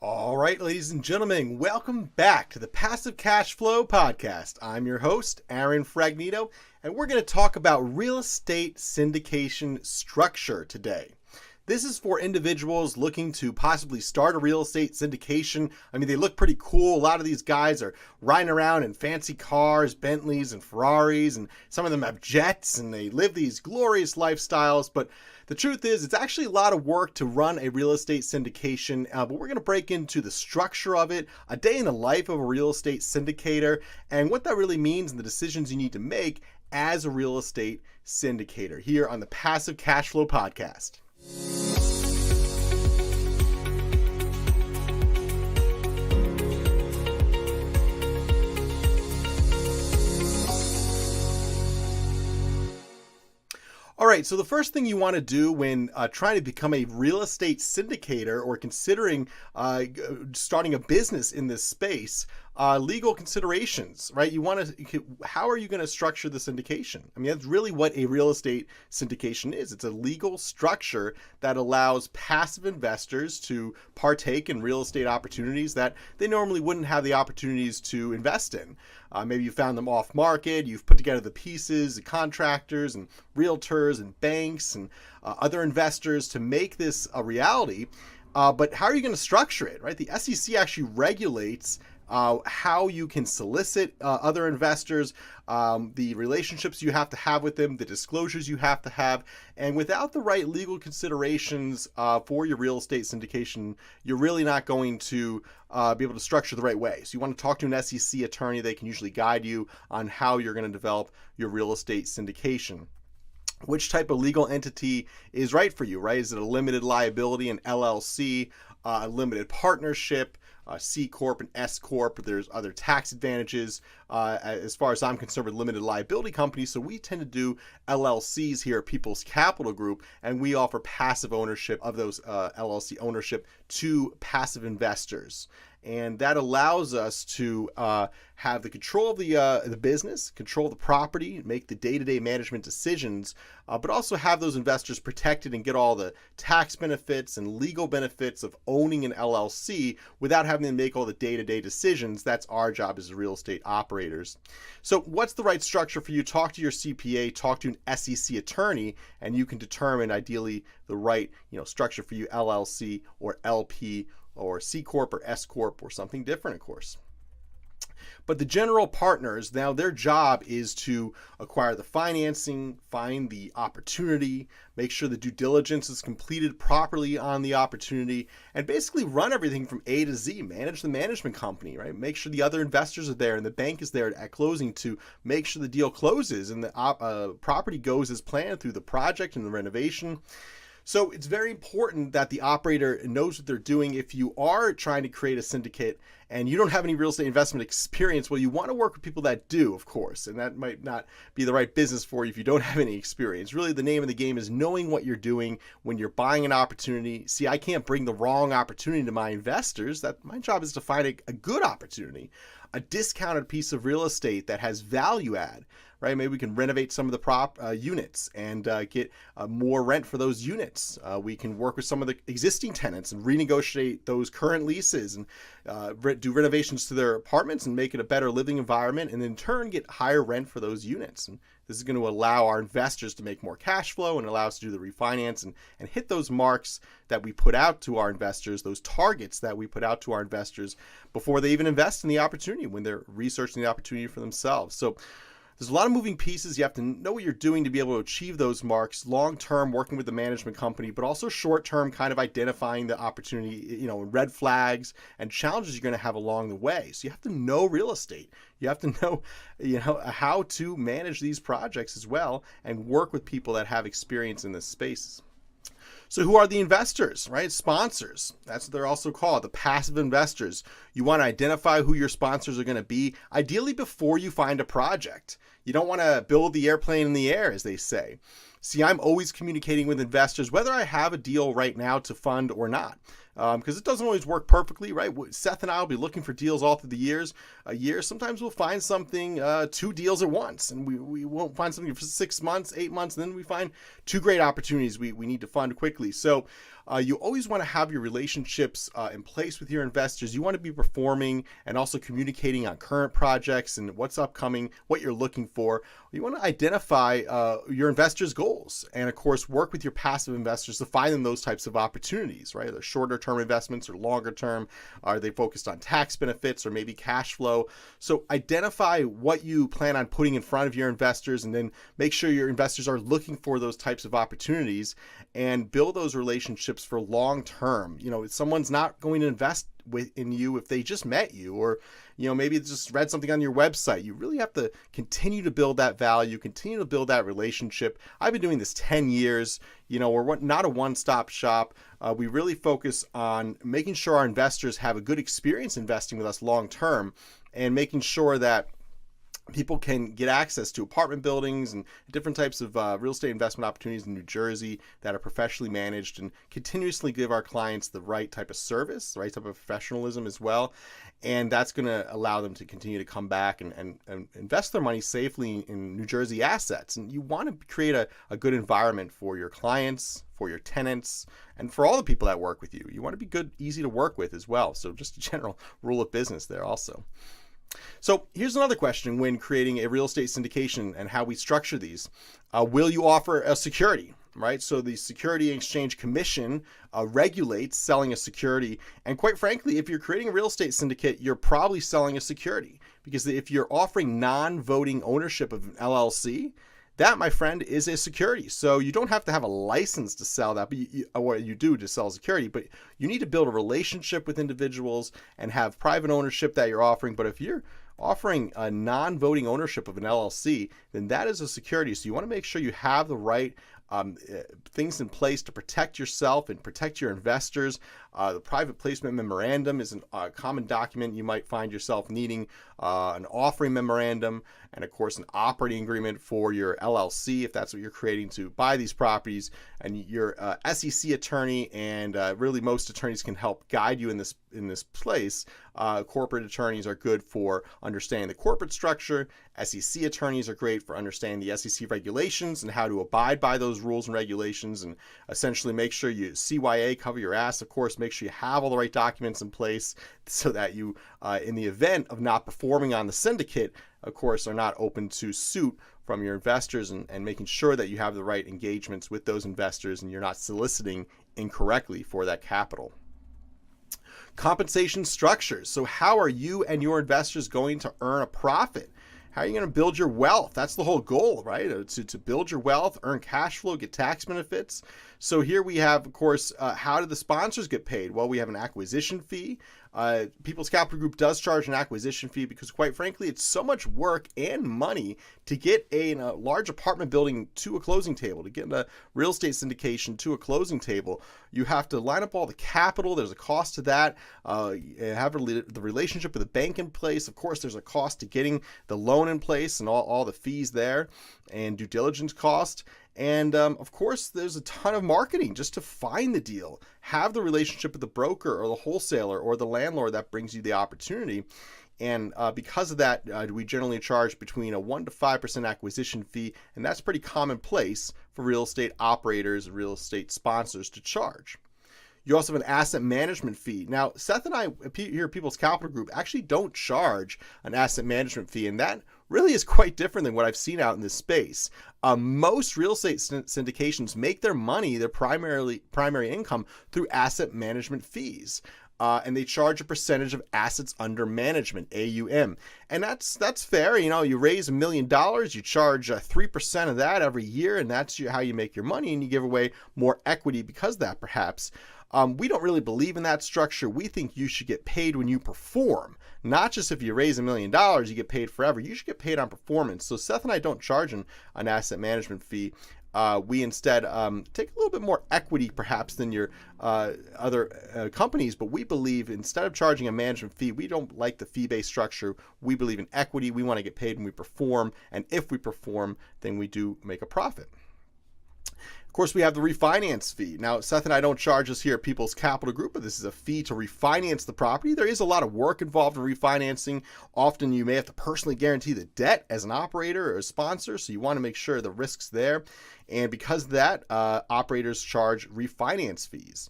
All right, ladies and gentlemen, welcome back to the Passive Cash Flow Podcast. I'm your host, Aaron Fragnito, and we're going to talk about real estate syndication structure today. This is for individuals looking to possibly start a real estate syndication. I mean, they look pretty cool. A lot of these guys are riding around in fancy cars, Bentleys and Ferraris, and some of them have jets, and they live these glorious lifestyles. But the truth is, it's actually a lot of work to run a real estate syndication, but we're going to break into the structure of it, a day in the life of a real estate syndicator, and what that really means and the decisions you need to make as a real estate syndicator here on the Passive Cash Flow Podcast. All right, so the first thing you want to do when trying to become a real estate syndicator or considering starting a business in this space, legal considerations, right? You want to, how are you going to structure the syndication? I mean, that's really what a real estate syndication is. It's a legal structure that allows passive investors to partake in real estate opportunities that they normally wouldn't have the opportunities to invest in. Maybe you found them off market, you've put together the pieces, the contractors and realtors and banks and other investors to make this a reality. But how are you going to structure it, right? The SEC actually regulates how you can solicit other investors, the relationships you have to have with them, the disclosures you have to have. And without the right legal considerations for your real estate syndication, you're really not going to be able to structure the right way. So you want to talk to an SEC attorney. They can usually guide you on how you're going to develop your real estate syndication. Which type of legal entity is right for you, right? Is it a limited liability, an LLC, a limited partnership, C Corp and S Corp? There's other tax advantages as far as I'm concerned with limited liability companies. So we tend to do LLCs here at People's Capital Group, and we offer passive ownership of those LLC ownership to passive investors. And that allows us to have the control of the business, control the property, make the day-to-day management decisions, but also have those investors protected and get all the tax benefits and legal benefits of owning an LLC without having to make all the day-to-day decisions. That's our job as real estate operators. So what's the right structure for you? Talk to your CPA, talk to an SEC attorney, and you can determine ideally the right structure for you, LLC or LP or C Corp or S Corp or something different, of course. But the general partners, now their job is to acquire the financing, find the opportunity, make sure the due diligence is completed properly on the opportunity, and basically run everything from A to Z, manage the management company, right? Make sure the other investors are there and the bank is there at closing to make sure the deal closes and the property goes as planned through the project and the renovation. So it's very important that the operator knows what they're doing. If you are trying to create a syndicate and you don't have any real estate investment experience, well, you want to work with people that do, of course, and that might not be the right business for you if you don't have any experience. Really, the name of the game is knowing what you're doing when you're buying an opportunity. See, I can't bring the wrong opportunity to my investors. My job is to find a good opportunity, a discounted piece of real estate that has value add. Right? Maybe we can renovate some of the units and get more rent for those units. We can work with some of the existing tenants and renegotiate those current leases and do renovations to their apartments and make it a better living environment, and in turn get higher rent for those units. And this is going to allow our investors to make more cash flow and allow us to do the refinance and hit those marks that we put out to our investors, those targets that we put out to our investors before they even invest in the opportunity, when they're researching the opportunity for themselves. So there's a lot of moving pieces. You have to know what you're doing to be able to achieve those marks, long-term working with the management company, but also short-term kind of identifying the opportunity, red flags and challenges you're going to have along the way. So you have to know real estate. You have to know, how to manage these projects as well and work with people that have experience in this space. So who are the investors, right? Sponsors. That's what they're also called, the passive investors. You want to identify who your sponsors are going to be, ideally before you find a project. You don't want to build the airplane in the air, as they say. See, I'm always communicating with investors, whether I have a deal right now to fund or not, because it doesn't always work perfectly, right? Seth and I will be looking for deals all through the year. Sometimes we'll find something, 2 deals at once, and we won't find something for 6 months, 8 months, and then we find 2 great opportunities we need to fund quickly. So You always want to have your relationships in place with your investors. You want to be performing and also communicating on current projects and what's upcoming, what you're looking for. You want to identify your investors' goals and, of course, work with your passive investors to find them those types of opportunities, right? They're shorter term investments or longer term. Are they focused on tax benefits or maybe cash flow? So identify what you plan on putting in front of your investors, and then make sure your investors are looking for those types of opportunities, and build those relationships for long term. Someone's not going to invest in you if they just met you, or maybe just read something on your website. You really have to continue to build that value, continue to build that relationship. I've been doing this 10 years. We're not a one-stop shop. We really focus on making sure our investors have a good experience investing with us long term, and making sure that people can get access to apartment buildings and different types of real estate investment opportunities in New Jersey that are professionally managed, and continuously give our clients the right type of service, the right type of professionalism as well. And that's going to allow them to continue to come back and invest their money safely in New Jersey assets. And you want to create a good environment for your clients, for your tenants, and for all the people that work with you. You want to be good, easy to work with as well. So just a general rule of business there also. So here's another question when creating a real estate syndication and how we structure these. Will you offer a security, right? So the Security and Exchange Commission regulates selling a security. And quite frankly, if you're creating a real estate syndicate, you're probably selling a security, because if you're offering non-voting ownership of an LLC, that, my friend, is a security. So you don't have to have a license to sell that, but you do to sell security, but you need to build a relationship with individuals and have private ownership that you're offering. But if you're offering a non-voting ownership of an LLC, then that is a security. So you want to make sure you have the right things in place to protect yourself and protect your investors. The private placement memorandum is a common document you might find yourself needing, an offering memorandum, and of course an operating agreement for your LLC if that's what you're creating to buy these properties. And your SEC attorney, and really most attorneys can help guide you in this place. Corporate attorneys are good for understanding the corporate structure. SEC attorneys are great for understanding the SEC regulations and how to abide by those rules and regulations, and essentially make sure you CYA, cover your ass. Of course, make sure you have all the right documents in place so that you, in the event of not performing on the syndicate, of course, are not open to suit from your investors, and making sure that you have the right engagements with those investors and you're not soliciting incorrectly for that capital. Compensation structures. So how are you and your investors going to earn a profit? How are you going to build your wealth? That's the whole goal, right? To build your wealth, earn cash flow, get tax benefits. So here we have, of course, how do the sponsors get paid? Well, we have an acquisition fee. People's Capital Group does charge an acquisition fee because, quite frankly, it's so much work and money to get a large apartment building to a closing table, to get a real estate syndication to a closing table. You have to line up all the capital. There's a cost to that. Have the relationship with the bank in place. Of course, there's a cost to getting the loan in place and all the fees there, and due diligence cost. And of course, there's a ton of marketing just to find the deal. Have the relationship with the broker or the wholesaler or the landlord that brings you the opportunity. And because of that, we generally charge between a 1% to 5% acquisition fee, and that's pretty commonplace for real estate operators, real estate sponsors to charge. You also have an asset management fee. Now, Seth and I here at People's Capital Group actually don't charge an asset management fee, and that really is quite different than what I've seen out in this space. Most real estate syndications make their money, their primary income, through asset management fees. And they charge a percentage of assets under management, AUM. And that's fair. You raise $1 million, you charge 3% of that every year, and that's how you make your money, and you give away more equity because of that, perhaps. We don't really believe in that structure. We think you should get paid when you perform, not just if you raise $1 million, you get paid forever. You should get paid on performance. So Seth and I don't charge an asset management fee. We instead take a little bit more equity perhaps than your other companies, but we believe instead of charging a management fee, we don't like the fee-based structure. We believe in equity. We want to get paid when we perform, and if we perform, then we do make a profit. course, we have the refinance fee. Now, Seth and I don't charge this here at People's Capital Group, but this is a fee to refinance the property. There is a lot of work involved in refinancing. Often you may have to personally guarantee the debt as an operator or a sponsor, so you want to make sure the risk's there. And because of that, operators charge refinance fees.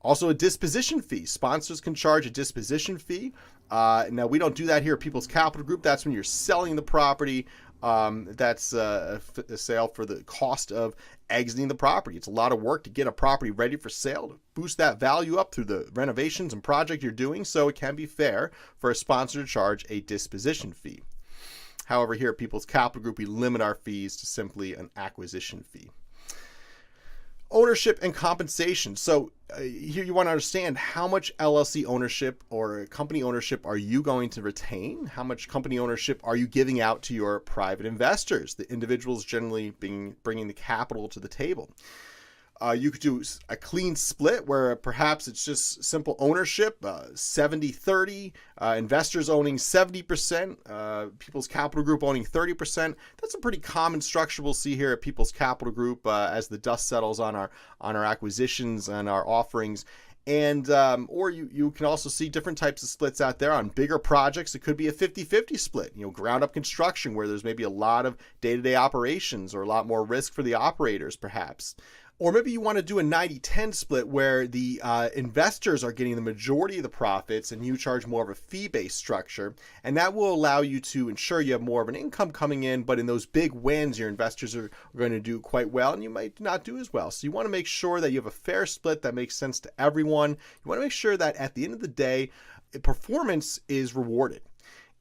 Also, a disposition fee. Sponsors can charge a disposition fee. Now, we don't do that here at People's Capital Group. That's when you're selling the property. That's a sale for the cost of exiting the property. It's a lot of work to get a property ready for sale, to boost that value up through the renovations and project you're doing, so it can be fair for a sponsor to charge a disposition fee. However, here at People's Capital Group, we limit our fees to simply an acquisition fee. Ownership and compensation. So here you want to understand how much LLC ownership or company ownership are you going to retain? How much company ownership are you giving out to your private investors, the individuals generally bringing the capital to the table? You could do a clean split where perhaps it's just simple ownership, 70-30, investors owning 70%, People's Capital Group owning 30%. That's a pretty common structure we'll see here at People's Capital Group as the dust settles on our acquisitions and our offerings. And or you can also see different types of splits out there on bigger projects. It could be a 50-50 split, ground up construction where there's maybe a lot of day-to-day operations or a lot more risk for the operators perhaps. Or maybe you want to do a 90-10 split where the investors are getting the majority of the profits and you charge more of a fee-based structure. And that will allow you to ensure you have more of an income coming in, but in those big wins, your investors are going to do quite well and you might not do as well. So you want to make sure that you have a fair split that makes sense to everyone. You want to make sure that at the end of the day, performance is rewarded.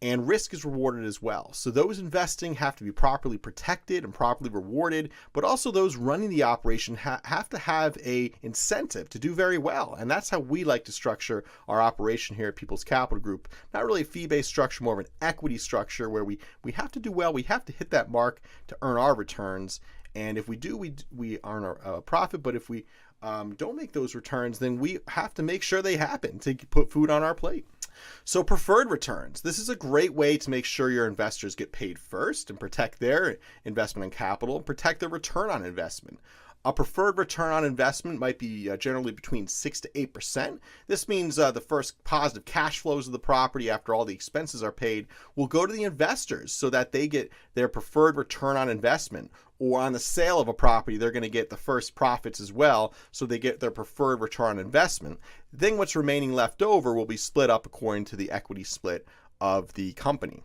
And risk is rewarded as well. So those investing have to be properly protected and properly rewarded, but also those running the operation have to have a incentive to do very well. And that's how we like to structure our operation here at People's Capital Group. Not really a fee-based structure, more of an equity structure where we have to do well. We have to hit that mark to earn our returns. And if we do, we earn a profit. But if we don't make those returns, then we have to make sure they happen to put food on our plate. So preferred returns. This is a great way to make sure your investors get paid first and protect their investment and capital and protect their return on investment. A preferred return on investment might be generally between 6 to 8%. This means the first positive cash flows of the property after all the expenses are paid will go to the investors so that they get their preferred return on investment. Or on the sale of a property, they're going to get the first profits as well, so they get their preferred return on investment. Then what's remaining left over will be split up according to the equity split of the company.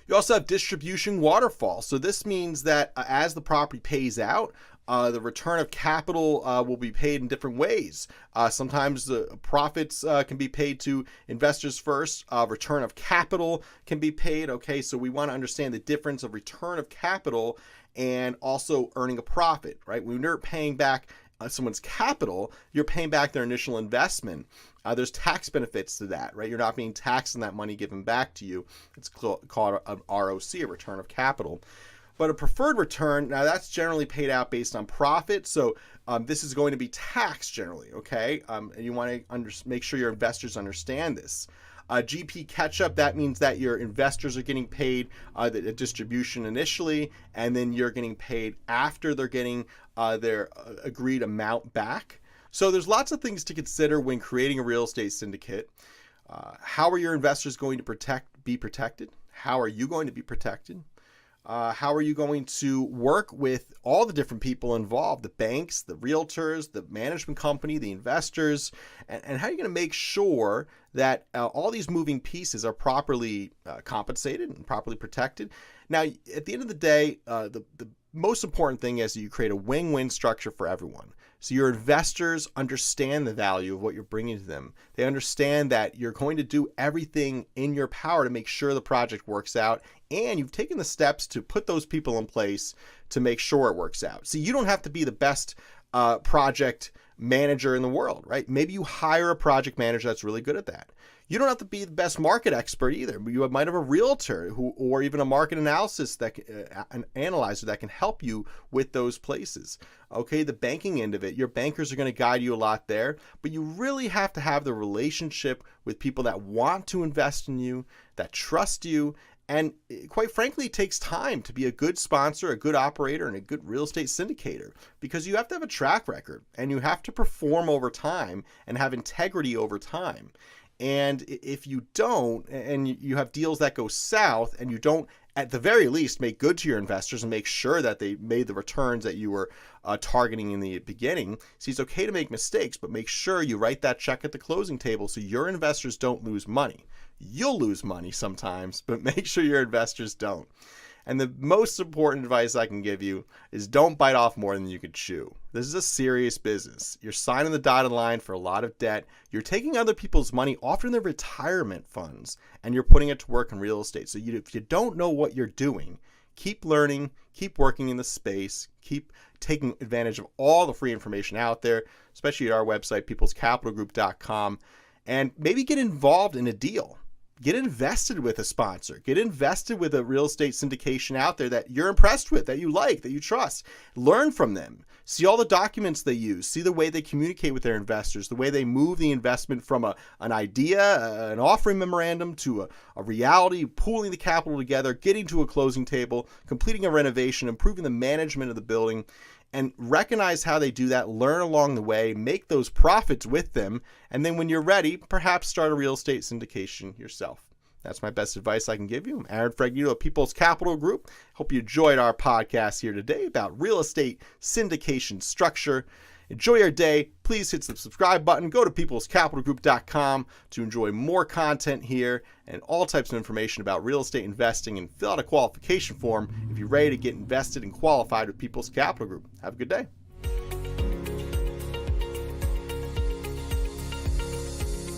You also have distribution waterfall. So this means that as the property pays out, the return of capital will be paid in different ways. Sometimes the profits can be paid to investors first. Return of capital can be paid. Okay, so we want to understand the difference of return of capital and also earning a profit, right? When you're paying back someone's capital, you're paying back their initial investment. There's tax benefits to that, right? You're not being taxed on that money given back to you. It's called an ROC, a return of capital. But a preferred return, now that's generally paid out based on profit. So this is going to be taxed generally, okay? And you want to make sure your investors understand this. GP catch-up, that means that your investors are getting paid the distribution initially, and then you're getting paid after they're getting their agreed amount back. So there's lots of things to consider when creating a real estate syndicate. How are your investors going to be protected? How are you going to be protected? How are you going to work with all the different people involved, the banks, the realtors, the management company, the investors, and how are you going to make sure that all these moving pieces are properly compensated and properly protected? Now, at the end of the day, the most important thing is that you create a win-win structure for everyone. So your investors understand the value of what you're bringing to them. They understand that you're going to do everything in your power to make sure the project works out, and you've taken the steps to put those people in place to make sure it works out. See, you don't have to be the best project manager in the world, right? Maybe you hire a project manager that's really good at that. You don't have to be the best market expert either. You might have a realtor or even a market analysis an analyzer that can help you with those places. Okay, the banking end of it, your bankers are going to guide you a lot there, but you really have to have the relationship with people that want to invest in you, that trust you, And quite frankly, it takes time to be a good sponsor, a good operator, and a good real estate syndicator, because you have to have a track record and you have to perform over time and have integrity over time. And if you don't, and you have deals that go south, and you don't, at the very least, make good to your investors and make sure that they made the returns that you were targeting in the beginning. See, it's okay to make mistakes, but make sure you write that check at the closing table so your investors don't lose money. You'll lose money sometimes, but make sure your investors don't. And the most important advice I can give you is don't bite off more than you can chew. This is a serious business. You're signing the dotted line for a lot of debt. You're taking other people's money, often their retirement funds, and you're putting it to work in real estate. So if you don't know what you're doing, keep learning, keep working in the space, keep taking advantage of all the free information out there, especially at our website, peoplescapitalgroup.com, and maybe get involved in a deal. Get invested with a sponsor. Get invested with a real estate syndication out there that you're impressed with, that you like, that you trust. Learn from them. See all the documents they use. See the way they communicate with their investors, the way they move the investment from an idea, an offering memorandum, to a reality, pooling the capital together, getting to a closing table, completing a renovation, improving the management of the building, and recognize how they do that, learn along the way, make those profits with them, and then when you're ready, perhaps start a real estate syndication yourself. That's my best advice I can give you. I'm Aaron Fraguito of People's Capital Group. Hope you enjoyed our podcast here today about real estate syndication structure. Enjoy your day. Please hit the subscribe button. Go to peoplescapitalgroup.com to enjoy more content here and all types of information about real estate investing, and fill out a qualification form if you're ready to get invested and qualified with People's Capital Group. Have a good day.